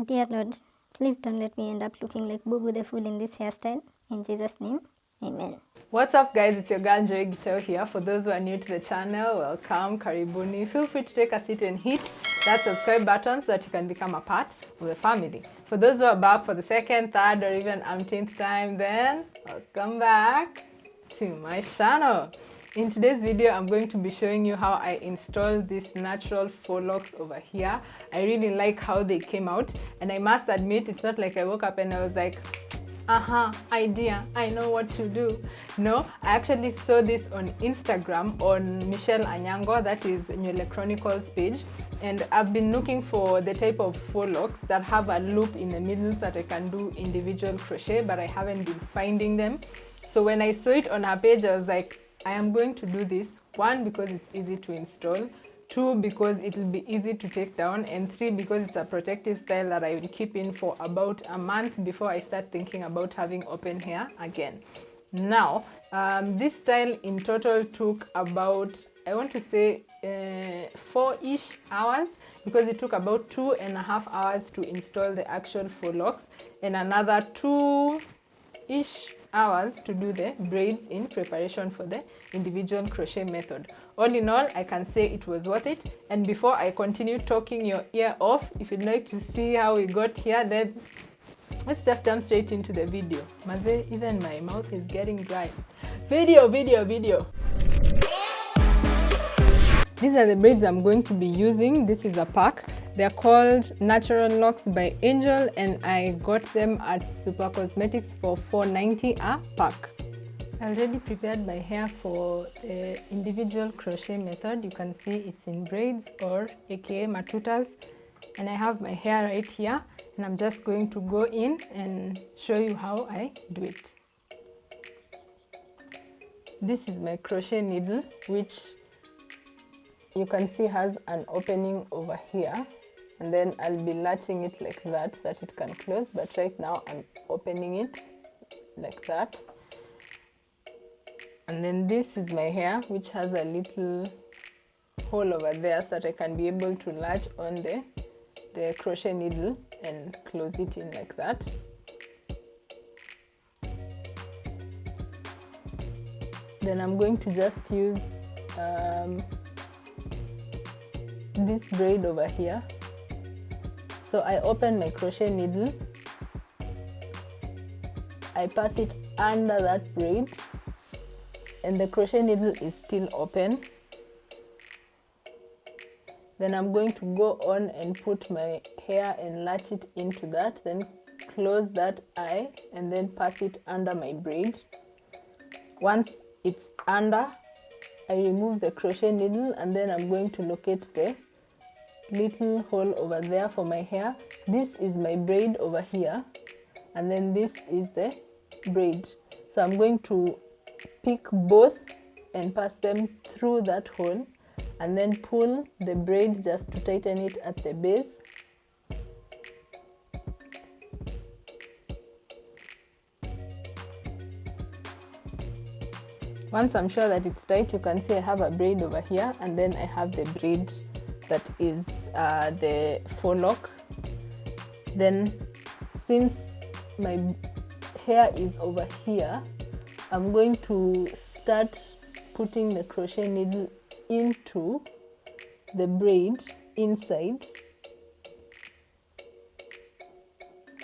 Dear Lord, please don't let me end up looking like Boo Boo the Fool in this hairstyle. In Jesus' name, amen. What's up guys, it's your girl Njerie Gitau here. For those who are new to the channel, welcome, karibuni. Feel free to take a seat and hit that subscribe button so that you can become a part of the family. For those who are back for the second, third or even umpteenth time, then welcome back to my channel. In today's video, I'm going to be showing you how I installed these natural faux locks over here. I really like how they came out, and I must admit it's not like I woke up and I was like, idea, I know what to do. No, I actually saw this on Instagram on Michelle Anyango, that is Njerie Chronicles page, and I've been looking for the type of faux locks that have a loop in the middle so that I can do individual crochet, but I haven't been finding them. So when I saw it on her page, I was like, I am going to do this. One, because it's easy to install. Two, because it will be easy to take down. And three, because it's a protective style that I will keep in for about a month before I start thinking about having open hair again. Now, this style in total took about, I want to say 4-ish hours, because it took about 2.5 hours to install the actual faux locks and another 2-ish hours to do the braids in preparation for the individual crochet method. All in all, I can say it was worth it. And before I continue talking your ear off, if you'd like to see how we got here, then let's just jump straight into the video. Maze, even my mouth is getting dry. Video. These are the braids I'm going to be using. This is a pack. They're called Natural Locks by Angel, and I got them at Super Cosmetics for $4.90 a pack. I already prepared my hair for the individual crochet method. You can see it's in braids, or aka matutas, and I have my hair right here, and I'm just going to go in and show you how I do it. This is my crochet needle, which you can see has an opening over here, and then I'll be latching it like that so that it can close, but right now I'm opening it like that. And then this is my hair, which has a little hole over there so that I can be able to latch on the crochet needle and close it in like that. Then I'm going to just use this braid over here. So I open my crochet needle, I pass it under that braid, and the crochet needle is still open. Then I'm going to go on and put my hair and latch it into that, then close that eye and then pass it under my braid. Once it's under, I remove the crochet needle, and then I'm going to locate the little hole over there for my hair. This is my braid over here, and then this is the braid. So I'm going to pick both and pass them through that hole, and then pull the braid just to tighten it at the base. Once I'm sure that it's tight, you can see I have a braid over here, and then I have the braid that is the faux lock. Then since my hair is over here, I'm going to start putting the crochet needle into the braid inside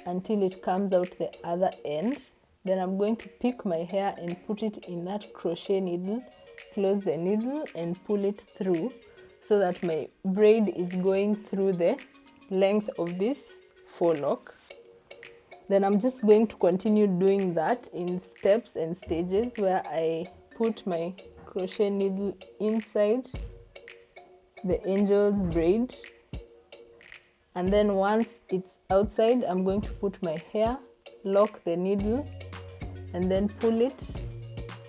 until it comes out the other end. Then I'm going to pick my hair and put it in that crochet needle, close the needle and pull it through so that my braid is going through the length of this faux lock. Then I'm just going to continue doing that in steps and stages, where I put my crochet needle inside the angel's braid, and then once it's outside, I'm going to put my hair, lock the needle, and then pull it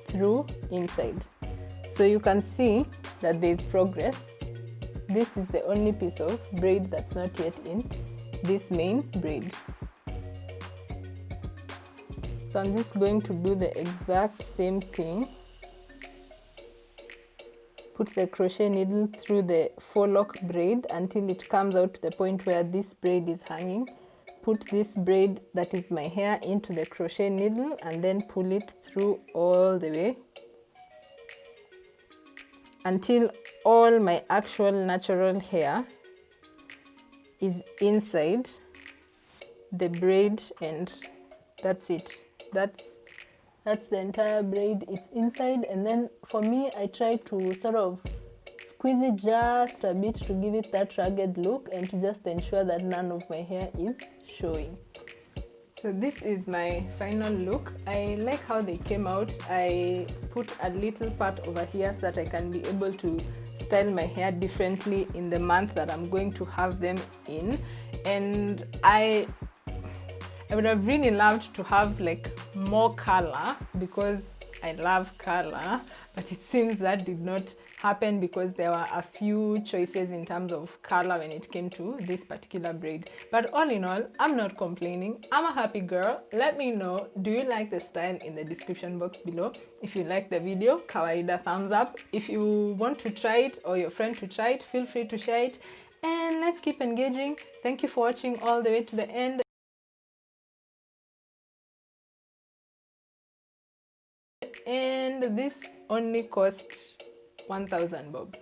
through inside. So you can see that there is progress. This is the only piece of braid that's not yet in this main braid. So I'm just going to do the exact same thing. Put the crochet needle through the faux lock braid until it comes out to the point where this braid is hanging. put this braid that is my hair into the crochet needle and then pull it through all the way until all my actual natural hair is inside the braid, and that's it. That's the entire braid. It's inside, and then for me, I try to sort of squeeze it just a bit to give it that rugged look and to just ensure that none of my hair is showing. So this is my final look. I like how they came out. I put a little part over here so that I can be able to style my hair differently in the month that I'm going to have them in. And I would have really loved to have like more color because I love color, but it seems that did not happen because there were a few choices in terms of color when it came to this particular braid. But all in all, I'm not complaining. I'm a happy girl. Let me know, do you like the style, in the description box below. If you like the video, kawaida, thumbs up. If you want to try it or your friend to try it, feel free to share it. And let's keep engaging. Thank you for watching all the way to the end. And this only cost 1,000 bob.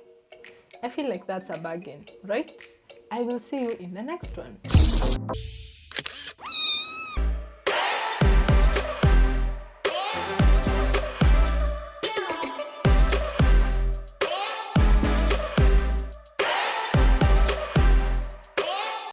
I feel like that's a bargain, right? I will see you in the next one.